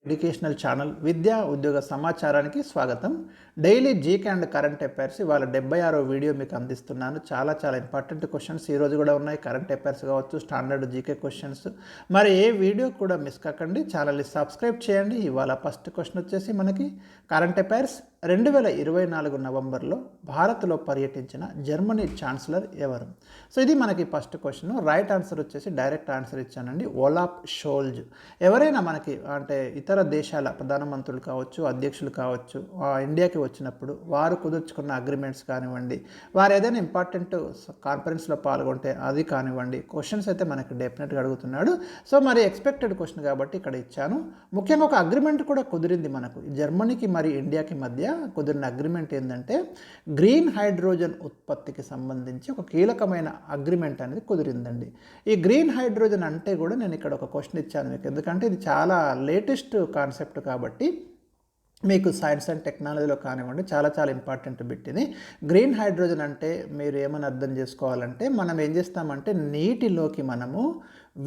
Educational channel విద్యా ఉద్యోగ సమాచారానికి స్వాగతం. Daily GK and current affairs ఇవాళ 76వ వీడియో మీకు అందిస్తున్నాను. చాలా ఇంపార్టెంట్ క్వశ్చన్స్ ఈరోజు కూడా ఉన్నాయి. కరెంట్ అఫైర్స్ కావచ్చు, స్టాండర్డ్ జీకే క్వశ్చన్స్. మరి ఏ వీడియో కూడా మిస్ కాకండి, ఛానల్ని సబ్స్క్రైబ్ చేయండి. ఇవాళ ఫస్ట్ క్వశ్చన్ వచ్చేసి మనకి కరెంట్ అఫైర్స్. 2024 నవంబర్లో భారత్లో పర్యటించిన జర్మనీ ఛాన్సలర్ ఎవరు? సో ఇది మనకి ఫస్ట్ క్వశ్చన్. రైట్ ఆన్సర్ వచ్చేసి డైరెక్ట్ ఆన్సర్ ఇచ్చానండి, ఓలాఫ్ షోల్జ్. ఎవరైనా మనకి అంటే ఇతర దేశాల ప్రధానమంత్రులు కావచ్చు, అధ్యక్షులు కావచ్చు, ఇండియాకి వచ్చినప్పుడు వారు కుదుర్చుకున్న అగ్రిమెంట్స్ కానివ్వండి, వారు ఏదైనా ఇంపార్టెంట్ కాన్ఫరెన్స్లో పాల్గొంటే అది కానివ్వండి, క్వశ్చన్స్ అయితే మనకి డెఫినెట్గా అడుగుతున్నాడు. సో మరి ఎక్స్పెక్టెడ్ క్వశ్చన్ కాబట్టి ఇక్కడ ఇచ్చాను. ముఖ్యంగా ఒక అగ్రిమెంట్ కూడా కుదిరింది మనకు జర్మనీకి మరి ఇండియాకి మధ్య కుదిరిన అగ్రిమెంట్ ఏంటంటే గ్రీన్ హైడ్రోజన్ ఉత్పత్తికి సంబంధించి ఒక కీలకమైన అగ్రిమెంట్ అనేది కుదిరిందండి. ఈ గ్రీన్ హైడ్రోజన్ అంటే కూడా నేను ఇక్కడ ఒక క్వశ్చన్ ఇచ్చాను మీకు, ఎందుకంటే ఇది చాలా లేటెస్ట్ కాన్సెప్ట్ కాబట్టి మీకు సైన్స్ అండ్ టెక్నాలజీలో కానివ్వండి చాలా ఇంపార్టెంట్ బిట్ ఇది. గ్రీన్ హైడ్రోజన్ అంటే మీరు ఏమని అర్థం చేసుకోవాలంటే, మనం ఏం చేస్తామంటే నీటిలోకి మనము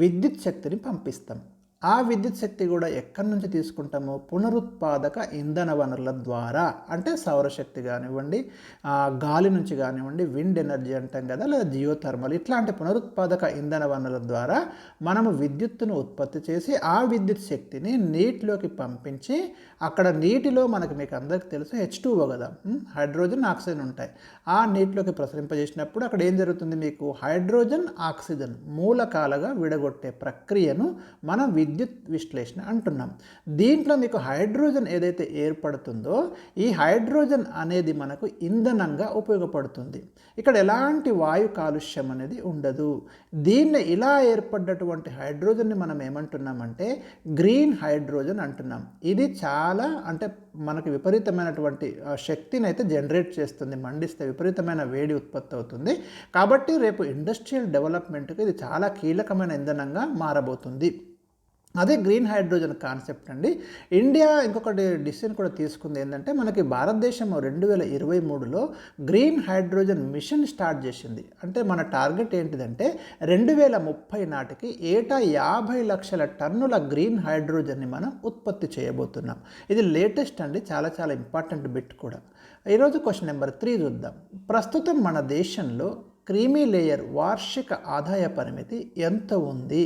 విద్యుత్ శక్తిని పంపిస్తాం. ఆ విద్యుత్ శక్తి కూడా ఎక్కడి నుంచి తీసుకుంటాము? పునరుత్పాదక ఇంధన వనరుల ద్వారా. అంటే సౌరశక్తి కానివ్వండి, గాలి నుంచి కానివ్వండి, విండ్ ఎనర్జీ అంటాం కదా, లేదా జియోథర్మల్, ఇట్లాంటి పునరుత్పాదక ఇంధన వనరుల ద్వారా మనము విద్యుత్తును ఉత్పత్తి చేసి ఆ విద్యుత్ శక్తిని నీటిలోకి పంపించి, అక్కడ నీటిలో మీకు అందరికీ తెలుసు H2O కదా, హైడ్రోజన్ ఆక్సిజన్ ఉంటాయి. ఆ నీటిలోకి ప్రసరింపజేసినప్పుడు అక్కడ ఏం జరుగుతుంది? మీకు హైడ్రోజన్ ఆక్సిజన్ మూలకాలుగా విడగొట్టే ప్రక్రియను మనం విద్యుత్ విశ్లేషణ అంటున్నాం. దీంట్లో మీకు హైడ్రోజన్ ఏదైతే ఏర్పడుతుందో ఈ హైడ్రోజన్ అనేది మనకు ఇంధనంగా ఉపయోగపడుతుంది. ఇక్కడ ఎలాంటి వాయు కాలుష్యం అనేది ఉండదు. దీన్ని ఇలా ఏర్పడ్డటువంటి హైడ్రోజన్ని మనం ఏమంటున్నామంటే గ్రీన్ హైడ్రోజన్ అంటున్నాం. ఇది చాలా అంటే మనకు విపరీతమైనటువంటి శక్తిని అయితే జనరేట్ చేస్తుంది, మండిస్తే విపరీతమైన వేడి ఉత్పత్తి అవుతుంది. కాబట్టి రేపు ఇండస్ట్రియల్ డెవలప్మెంట్కి ఇది చాలా కీలకమైన ఇంధనంగా మారబోతుంది. అదే గ్రీన్ హైడ్రోజన్ కాన్సెప్ట్ అండి. ఇండియా ఇంకొకటి డిసిషన్ కూడా తీసుకుంది ఏంటంటే, మనకి భారతదేశం 2023లో గ్రీన్ హైడ్రోజన్ మిషన్ స్టార్ట్ చేసింది. అంటే మన టార్గెట్ ఏంటిదంటే 2030 నాటికి ఏటా 50 లక్షల టన్నుల గ్రీన్ హైడ్రోజన్ని మనం ఉత్పత్తి చేయబోతున్నాం. ఇది లేటెస్ట్ అండి, చాలా ఇంపార్టెంట్ బిట్ కూడా. ఈరోజు క్వశ్చన్ నెంబర్ 3 చూద్దాం. ప్రస్తుతం మన దేశంలో క్రీమీ లేయర్ వార్షిక ఆదాయ పరిమితి ఎంత ఉంది?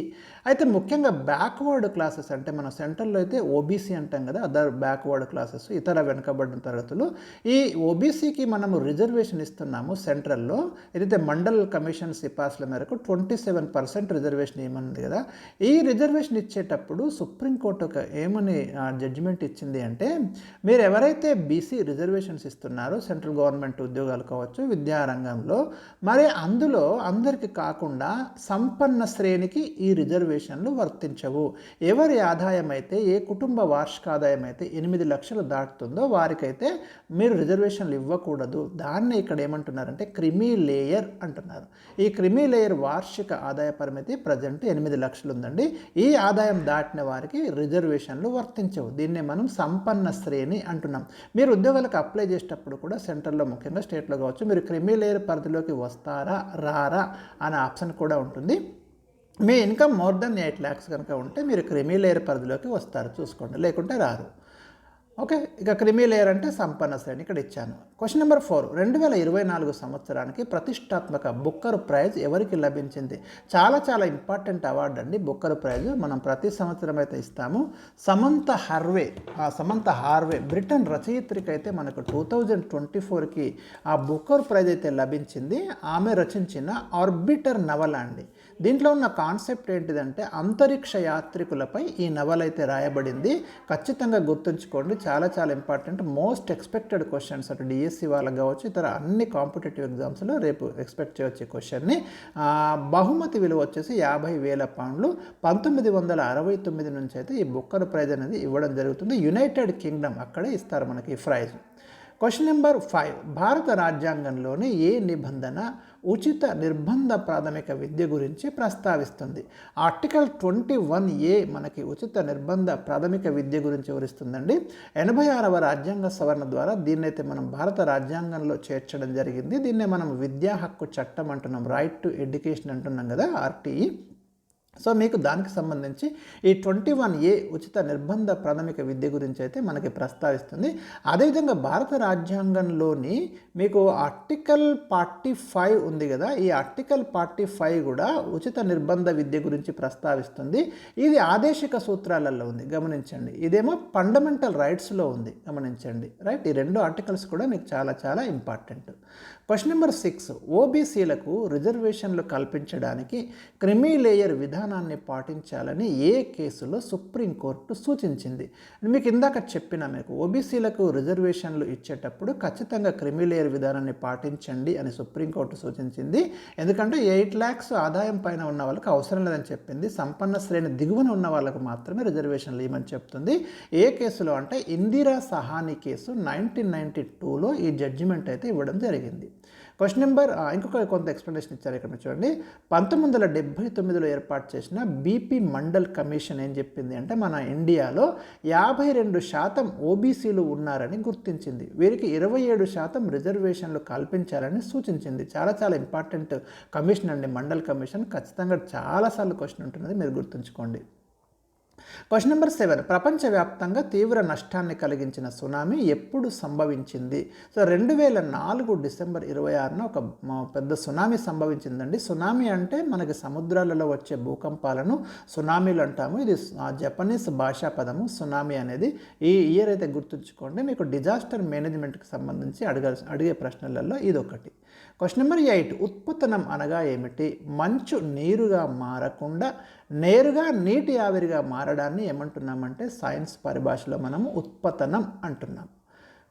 అయితే ముఖ్యంగా బ్యాక్వర్డ్ క్లాసెస్, అంటే మన సెంట్రల్లో అయితే ఓబీసీ అంటాం కదా, అదర్ బ్యాక్వర్డ్ క్లాసెస్, ఇతర వెనుకబడిన తరగతులు. ఈ ఓబీసీకి మనము రిజర్వేషన్ ఇస్తున్నాము సెంట్రల్లో. ఏదైతే మండల్ కమిషన్ సిఫార్సుల మేరకు 27% రిజర్వేషన్ ఇవ్వనుంది కదా. ఈ రిజర్వేషన్ ఇచ్చేటప్పుడు సుప్రీంకోర్టు ఏమని జడ్జిమెంట్ ఇచ్చింది అంటే, మీరు ఎవరైతే బీసీ రిజర్వేషన్స్ ఇస్తున్నారో సెంట్రల్ గవర్నమెంట్ ఉద్యోగాలు కావచ్చు, విద్యారంగంలో, మరి అందులో అందరికీ కాకుండా సంపన్న శ్రేణికి ఈ రిజర్వేషన్లు వర్తించవు. ఎవరి ఆదాయం అయితే, ఏ కుటుంబ వార్షిక ఆదాయం అయితే 8 లక్షలు దాటుతుందో వారికైతే మీరు రిజర్వేషన్లు ఇవ్వకూడదు. దాన్ని ఇక్కడ ఏమంటున్నారంటే క్రిమీ లేయర్ అంటున్నారు. ఈ క్రిమీ లేయర్ వార్షిక ఆదాయ పరిమితి ప్రజెంట్ 8 లక్షలు ఉందండి. ఈ ఆదాయం దాటిన వారికి రిజర్వేషన్లు వర్తించవు. దీన్నే మనం సంపన్న శ్రేణి అంటున్నాం. మీరు ఉద్యోగాలకు అప్లై చేసేటప్పుడు కూడా సెంట్రల్లో, ముఖ్యంగా స్టేట్లో కావచ్చు, మీరు క్రిమీ లేయర్ పరిధిలోకి వస్తారా రారా అనే ఆప్షన్ కూడా ఉంటుంది. మీ ఇన్కమ్ మోర్ దెన్ 8 lakhs కనుక ఉంటే మీరు క్రిమీ లేయర్ పరిధిలోకి వస్తారు, చూసుకోండి, లేకుంటే రారు. ఓకే, ఇక క్రిమీ లేయర్ అంటే సంపన్న శ్రేణి ఇక్కడ ఇచ్చాను. Question number 4. 2024 సంవత్సరానికి ప్రతిష్టాత్మక బుక్కర్ ప్రైజ్ ఎవరికి లభించింది? చాలా ఇంపార్టెంట్ అవార్డు అండి బుక్కర్ ప్రైజ్. మనం ప్రతి సంవత్సరం అయితే ఇస్తాము. సమంత హార్వే బ్రిటన్ రచయిత్రికి అయితే మనకు 2024కి ఆ బుక్కర్ ప్రైజ్ అయితే లభించింది. ఆమె రచించిన ఆర్బిటర్ నవల అండి. దీంట్లో ఉన్న కాన్సెప్ట్ ఏంటిదంటే అంతరిక్ష యాత్రికులపై ఈ నవల అయితే రాయబడింది. ఖచ్చితంగా గుర్తుంచుకోండి, చాలా ఇంపార్టెంట్, మోస్ట్ ఎక్స్పెక్టెడ్ క్వశ్చన్స్. అటు డిఎస్సి వాళ్ళకి కావచ్చు, ఇతర అన్ని కాంపిటేటివ్ ఎగ్జామ్స్లో రేపు ఎక్స్పెక్ట్ చేయవచ్చు ఈ క్వశ్చన్ని. బహుమతి విలువ వచ్చేసి 50,000 పౌండ్లు. 1969 నుంచి అయితే ఈ బుక్కర్ ప్రైజ్ అనేది ఇవ్వడం జరుగుతుంది. యునైటెడ్ కింగ్డమ్ అక్కడే ఇస్తారు మనకి ఈ ప్రైజ్. Question number 5. భారత రాజ్యాంగంలోని ఏ నిబంధన ఉచిత నిర్బంధ ప్రాథమిక విద్య గురించి ప్రస్తావిస్తుంది? ఆర్టికల్ 21A మనకి ఉచిత నిర్బంధ ప్రాథమిక విద్య గురించి వివరిస్తుందండి. 86వ రాజ్యాంగ సవరణ ద్వారా దీన్నైతే మనం భారత రాజ్యాంగంలో చేర్చడం జరిగింది. దీన్నే మనం విద్యా హక్కు చట్టం అంటున్నాం, రైట్ టు ఎడ్యుకేషన్ అంటున్నాం కదా, ఆర్టీఈ. సో మీకు దానికి సంబంధించి ఈ 21A ఉచిత నిర్బంధ ప్రాథమిక విద్య గురించి అయితే మనకి ప్రస్తావిస్తుంది. అదేవిధంగా భారత రాజ్యాంగంలోని మీకు ఆర్టికల్ 45 ఉంది కదా, ఈ ఆర్టికల్ 45 కూడా ఉచిత నిర్బంధ విద్య గురించి ప్రస్తావిస్తుంది. ఇది ఆదేశిక సూత్రాలలో ఉంది, గమనించండి. ఇదేమో ఫండమెంటల్ రైట్స్లో ఉంది, గమనించండి. రైట్, ఈ రెండు ఆర్టికల్స్ కూడా మీకు చాలా చాలా ఇంపార్టెంట్. క్వశ్చన్ నెంబర్ 6, ఓబీసీలకు రిజర్వేషన్లు కల్పించడానికి క్రిమీ లేయర్ విధానాన్ని పాటించాలని ఏ కేసులో సుప్రీంకోర్టు సూచించింది? మీకు ఇందాక చెప్పిన మీకు ఓబీసీలకు రిజర్వేషన్లు ఇచ్చేటప్పుడు ఖచ్చితంగా క్రిమీ లేయర్ విధానాన్ని పాటించండి అని సుప్రీంకోర్టు సూచించింది. ఎందుకంటే 8 lakhs ఆదాయం పైన ఉన్న వాళ్ళకి అవసరం లేదని చెప్పింది. సంపన్న శ్రేణి దిగువన ఉన్న వాళ్ళకు మాత్రమే రిజర్వేషన్లు ఇవ్వమని చెప్తుంది. ఏ కేసులో అంటే ఇందిరా సహాని కేసు 1992లో ఈ జడ్జిమెంట్ అయితే ఇవ్వడం జరిగింది. క్వశ్చన్ నెంబర్ ఇంకొక కొంత ఎక్స్ప్లెనేషన్ ఇచ్చారు ఇక్కడ చూడండి. 1979లో ఏర్పాటు చేసిన బీపీ మండల్ కమిషన్ ఏం చెప్పింది అంటే మన ఇండియాలో 52% ఓబీసీలు ఉన్నారని గుర్తించింది. వీరికి 27% రిజర్వేషన్లు కల్పించాలని సూచించింది. చాలా చాలా ఇంపార్టెంట్ కమిషన్ అండి మండల్ కమిషన్. ఖచ్చితంగా చాలాసార్లు క్వశ్చన్ ఉంటున్నది, మీరు గుర్తుంచుకోండి. క్వశ్చన్ నెంబర్ 7, ప్రపంచవ్యాప్తంగా తీవ్ర నష్టాన్ని కలిగించిన సునామీ ఎప్పుడు సంభవించింది? సో 2004 డిసెంబర్ 26న ఒక పెద్ద సునామీ సంభవించిందండి. సునామీ అంటే మనకి సముద్రాలలో వచ్చే భూకంపాలను సునామీలు అంటాము. ఇది జపనీస్ భాషా పదము సునామీ అనేది. ఈ ఇయర్ అయితే గుర్తుంచుకోండి. మీకు డిజాస్టర్ మేనేజ్మెంట్కి సంబంధించి అడిగే ప్రశ్నలలో ఇది ఒకటి. క్వశ్చన్ నెంబర్ 8, ఉత్పతనం అనగా ఏమిటి? మంచు నీరుగా మారకుండా నేరుగా నీటి ఆవిరిగా మారడాన్ని ఏమంటున్నామంటే సైన్స్ పరిభాషలో మనము ఉత్పతనం అంటున్నాం.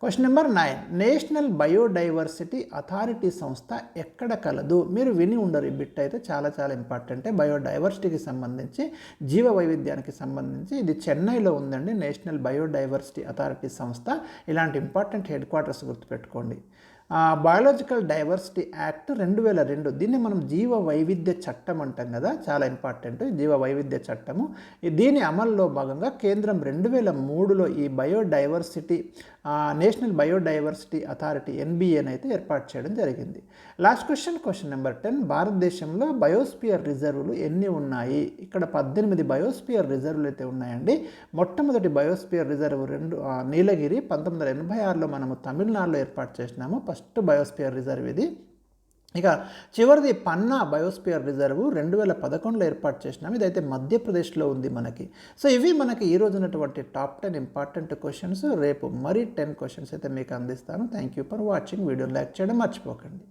Question number 9, national biodiversity authority సంస్థ ఎక్కడ కలదు? మీరు విని ఉండరు, ఈ బిట్ అయితే చాలా చాలా ఇంపార్టెంట్. బయోడైవర్సిటీకి సంబంధించి, జీవ వైవిధ్యానికి సంబంధించి ఇది చెన్నైలో ఉందండి. నేషనల్ బయోడైవర్సిటీ అథారిటీ సంస్థ. ఇలాంటి ఇంపార్టెంట్ హెడ్ క్వార్టర్స్ గుర్తుపెట్టుకోండి. బయాలజికల్ డైవర్సిటీ యాక్ట్ 2002, దీన్ని మనం జీవ వైవిధ్య చట్టం అంటాం కదా, చాలా ఇంపార్టెంట్ జీవ వైవిధ్య చట్టము. దీని అమల్లో భాగంగా కేంద్రం 2003లో ఈ బయోడైవర్సిటీ నేషనల్ బయోడైవర్సిటీ అథారిటీ ఎన్బిఏని అయితే ఏర్పాటు చేయడం జరిగింది. లాస్ట్ క్వశ్చన్ నెంబర్ 10, భారతదేశంలో బయోస్పియర్ రిజర్వులు ఎన్ని ఉన్నాయి? ఇక్కడ 18 బయోస్పియర్ రిజర్వులు అయితే ఉన్నాయండి. మొట్టమొదటి బయోస్పియర్ రిజర్వ్ నీలగిరి 1986లో మనము తమిళనాడులో ఏర్పాటు చేసినాము. ఫస్ట్ బయోస్పియర్ రిజర్వ్ ఇది. ఇక చివరిది పన్నా బయోస్పియర్ రిజర్వ్ 2011లో ఏర్పాటు చేసినాం. ఇదైతే మధ్యప్రదేశ్లో ఉంది మనకి. సో ఇవి మనకి ఈ రోజు ఉన్నటువంటి టాప్ 10 ఇంపార్టెంట్ క్వశ్చన్స్. రేపు మరి 10 క్వశ్చన్స్ అయితే మీకు అందిస్తాను. Thank you for watching. Video like చేయడం మర్చిపోకండి.